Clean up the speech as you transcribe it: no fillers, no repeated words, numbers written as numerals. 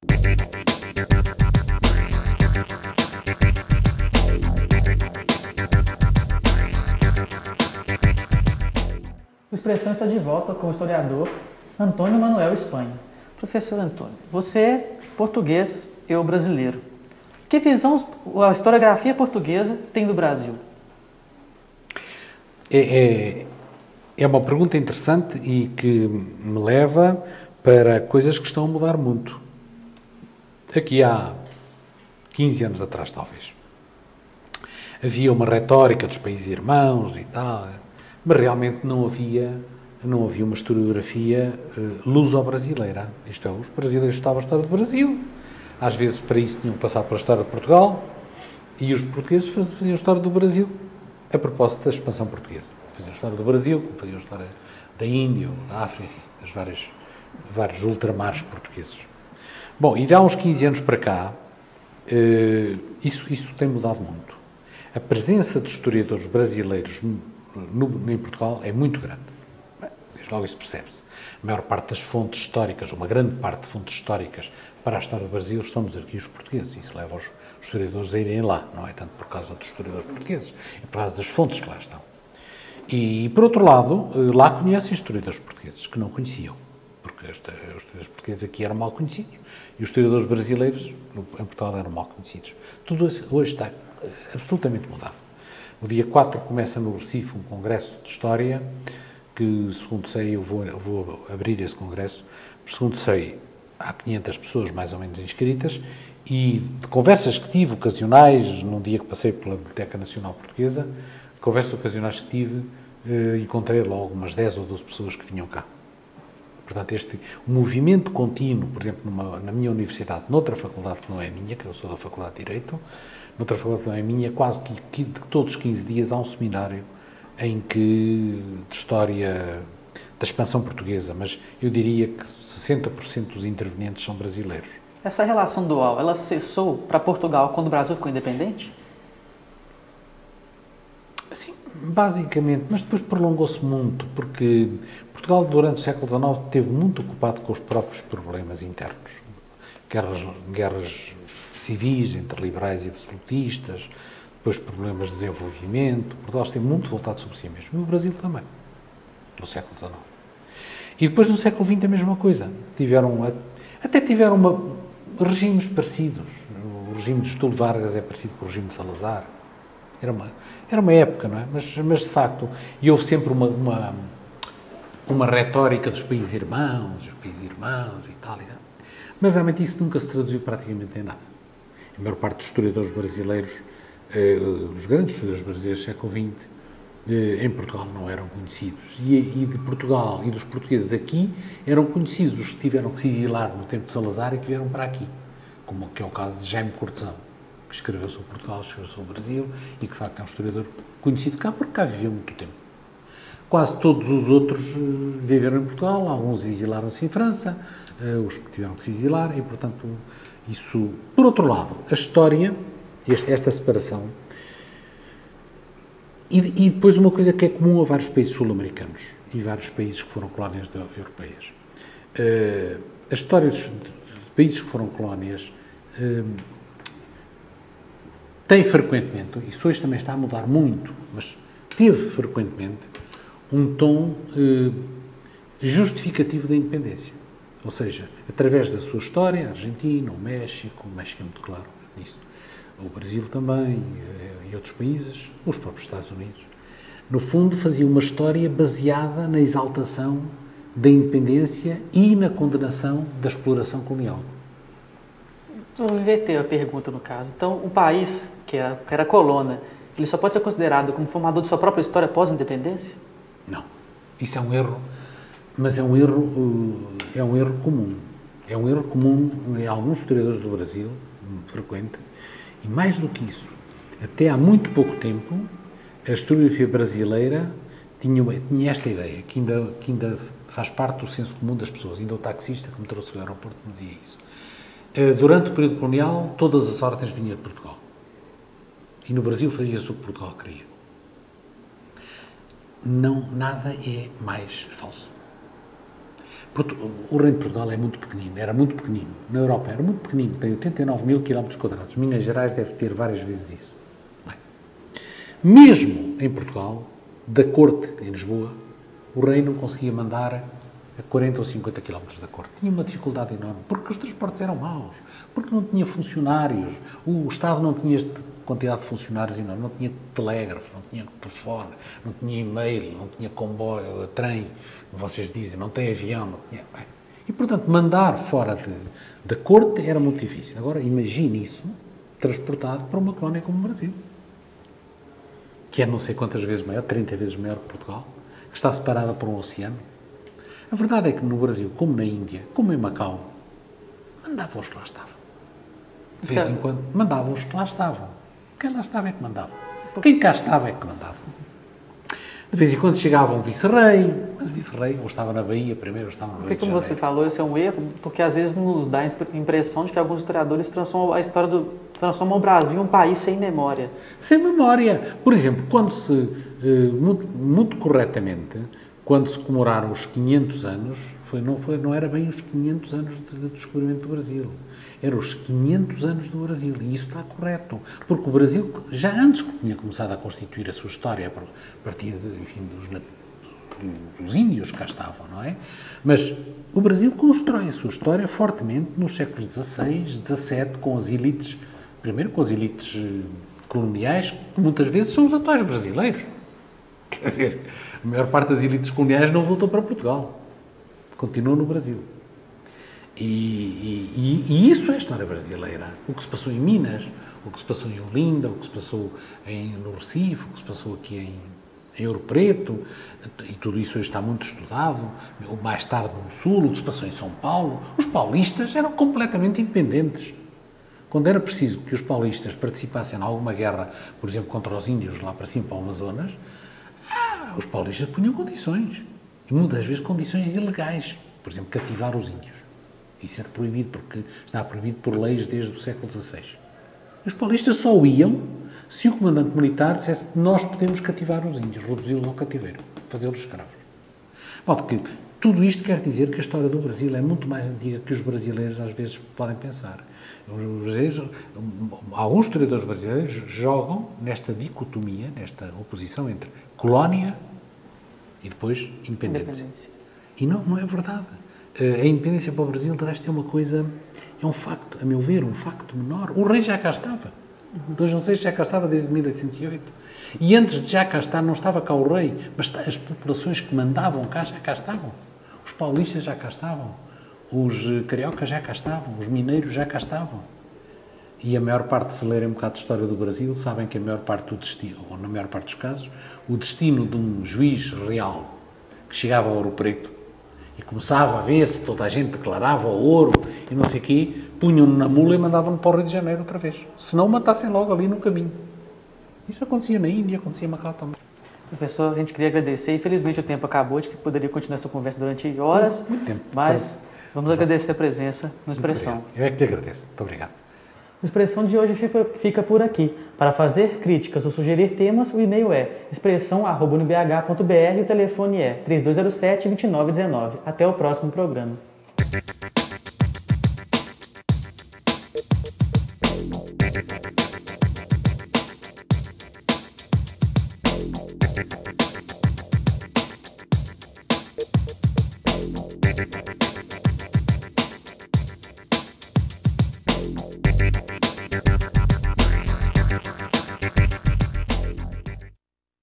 O Expressão está de volta com o historiador Antônio Manuel Espanha. Professor Antônio, você é português, eu brasileiro. Que visão a historiografia portuguesa tem do Brasil? É uma pergunta interessante e que me leva para coisas que estão a mudar muito. Aqui há 15 anos atrás, talvez, havia uma retórica dos países irmãos e tal, mas realmente não havia uma historiografia luso-brasileira. Isto é, os brasileiros estavam a história do Brasil, às vezes para isso tinham que passar pela história de Portugal, e os portugueses faziam a história do Brasil a propósito da expansão portuguesa. Faziam a história do Brasil, como faziam a história da Índia, ou da África, dos vários ultramares portugueses. Bom, e de há uns 15 anos para cá, isso tem mudado muito. A presença de historiadores brasileiros em Portugal é muito grande. Desde logo isso percebe-se. A maior parte das fontes históricas, uma grande parte de fontes históricas para a história do Brasil estão nos arquivos portugueses. Isso leva os historiadores a irem lá. Não é tanto por causa dos historiadores portugueses, é por causa das fontes que lá estão. E, por outro lado, lá conhecem historiadores portugueses que não conheciam, porque os historiadores portugueses aqui eram mal conhecidos e os historiadores brasileiros em Portugal eram mal conhecidos. Tudo hoje está absolutamente mudado. No dia 4 começa no Recife um congresso de História que, segundo sei, eu vou abrir esse congresso, segundo sei, há 500 pessoas mais ou menos inscritas e de conversas que tive ocasionais, num dia que passei pela Biblioteca Nacional Portuguesa, de conversas ocasionais que tive, encontrei logo umas 10 ou 12 pessoas que vinham cá. Portanto, o movimento contínuo, por exemplo, na minha universidade, noutra faculdade que não é a minha, que eu sou da Faculdade de Direito, noutra faculdade que não é a minha, quase que de todos os 15 dias há um seminário de história da expansão portuguesa, mas eu diria que 60% dos intervenientes são brasileiros. Essa relação dual, ela cessou para Portugal quando o Brasil ficou independente? Sim, basicamente, mas depois prolongou-se muito, porque Portugal, durante o século XIX, esteve muito ocupado com os próprios problemas internos. Guerras civis entre liberais e absolutistas, depois problemas de desenvolvimento. Portugal esteve muito voltado sobre si mesmo. E o Brasil também, no século XIX. E depois, no século XX, a mesma coisa. Tiveram regimes parecidos. O regime de Getúlio Vargas é parecido com o regime de Salazar. Era uma época, não é? Mas de facto, e houve sempre uma retórica dos países irmãos e tal. Mas realmente isso nunca se traduziu praticamente em nada. A maior parte dos historiadores brasileiros, dos grandes historiadores brasileiros do século XX, em Portugal não eram conhecidos. E de Portugal e dos portugueses aqui eram conhecidos os que tiveram que se exilar no tempo de Salazar e que vieram para aqui, como que é o caso de Jaime Cortesão, que escreveu sobre Portugal, escreveu sobre o Brasil e que, de facto, é um historiador conhecido cá, porque cá viveu muito tempo. Quase todos os outros viveram em Portugal, alguns exilaram-se em França, os que tiveram que se exilar, e, portanto, isso... Por outro lado, a história, esta separação, e depois uma coisa que é comum a vários países sul-americanos e vários países que foram colónias europeias. A história dos países que foram colónias tem frequentemente, isso hoje também está a mudar muito, mas teve frequentemente um tom justificativo da independência. Ou seja, através da sua história, a Argentina, o México é muito claro nisso, o Brasil também e outros países, os próprios Estados Unidos, no fundo fazia uma história baseada na exaltação da independência e na condenação da exploração colonial. Vou inverter a pergunta no caso. Então, o país, que era colônia, ele só pode ser considerado como formador de sua própria história pós-independência? Não. Isso é um erro, mas é um erro comum. É um erro comum em alguns historiadores do Brasil, muito frequente, e mais do que isso, até há muito pouco tempo, a historiografia brasileira tinha esta ideia, que ainda faz parte do senso comum das pessoas. Ainda o taxista que me trouxe do aeroporto me dizia isso. Durante o período colonial, todas as ordens vinham de Portugal. E no Brasil fazia-se o que Portugal queria. Não, nada é mais falso. O reino de Portugal é muito pequenino, era muito pequenino. Na Europa era muito pequenino, tem 89 mil km². Minas Gerais deve ter várias vezes isso. Bem, mesmo em Portugal, da corte em Lisboa, o rei não conseguia mandar a 40 ou 50 km da corte. Tinha uma dificuldade enorme, porque os transportes eram maus, porque não tinha funcionários, o Estado não tinha esta quantidade de funcionários enorme, não tinha telégrafo, não tinha telefone, não tinha e-mail, não tinha comboio, trem, como vocês dizem, não tem avião, não tinha... Bem, e, portanto, mandar fora da corte era muito difícil. Agora, imagine isso transportado para uma colónia como o Brasil, que é não sei quantas vezes maior, 30 vezes maior que Portugal, que está separada por um oceano. A verdade é que no Brasil, como na Índia, como em Macau, mandavam os que lá estavam. De vez em quando, mandavam os que lá estavam. Quem lá estava é que mandava. Quem cá estava é que mandava. De vez em quando chegava um vice-rei, mas o vice-rei ou estava na Bahia primeiro ou estava no Rio de Janeiro. Como você falou, esse é um erro, porque às vezes nos dá a impressão de que alguns historiadores transformam o Brasil em um país sem memória. Sem memória. Por exemplo, quando muito corretamente, quando se comemoraram os 500 anos, não era bem os 500 anos do descobrimento do Brasil. Eram os 500 anos do Brasil. E isso está correto. Porque o Brasil, já antes que tinha começado a constituir a sua história, a partir dos índios que cá estavam, não é? Mas o Brasil constrói a sua história fortemente nos séculos XVI, XVII, com as elites, primeiro com as elites coloniais, que muitas vezes são os atuais brasileiros. Quer dizer, a maior parte das elites coloniais não voltou para Portugal. Continuou no Brasil. E isso é a história brasileira. O que se passou em Minas, o que se passou em Olinda, o que se passou no Recife, o que se passou aqui em Ouro Preto, e tudo isso hoje está muito estudado, mais tarde no Sul, o que se passou em São Paulo. Os paulistas eram completamente independentes. Quando era preciso que os paulistas participassem em alguma guerra, por exemplo, contra os índios lá para cima, para o Amazonas, os paulistas punham condições. E muitas vezes condições ilegais. Por exemplo, cativar os índios. Isso era proibido, porque estava proibido por leis desde o século XVI. Os paulistas só iam se o comandante militar dissesse que nós podemos cativar os índios, reduzi-los ao cativeiro, fazê-los escravos. Porque tudo isto quer dizer que a história do Brasil é muito mais antiga que os brasileiros às vezes podem pensar. Alguns historiadores brasileiros jogam nesta dicotomia, nesta oposição entre colónia e depois independência. E não é verdade. A independência para o Brasil, de resto, é uma coisa, é um facto, a meu ver, um facto menor. O rei já cá estava. Dom João VI já cá estava desde 1808. E antes de já cá estar, não estava cá o rei, mas as populações que mandavam cá já cá estavam. Os paulistas já cá estavam. Os cariocas já cá estavam. Os mineiros já cá estavam. E a maior parte, se lerem um bocado de história do Brasil, sabem que a maior parte do destino, ou na maior parte dos casos, o destino de um juiz real que chegava a Ouro Preto e começava a ver se toda a gente declarava o ouro e não sei o quê, punham-no na mula e mandavam-no para o Rio de Janeiro outra vez. Se não, matassem logo ali no caminho. Isso acontecia na Índia, acontecia em Macau também. Professor, a gente queria agradecer. Infelizmente o tempo acabou, de que poderia continuar essa conversa durante horas. Muito tempo. Mas vamos agradecer a presença no Expressão. Eu é que te agradeço. Muito obrigado. O Expressão de hoje fica por aqui. Para fazer críticas ou sugerir temas, o e-mail é expressão@unibh.br e o telefone é 3207-2919. Até o próximo programa.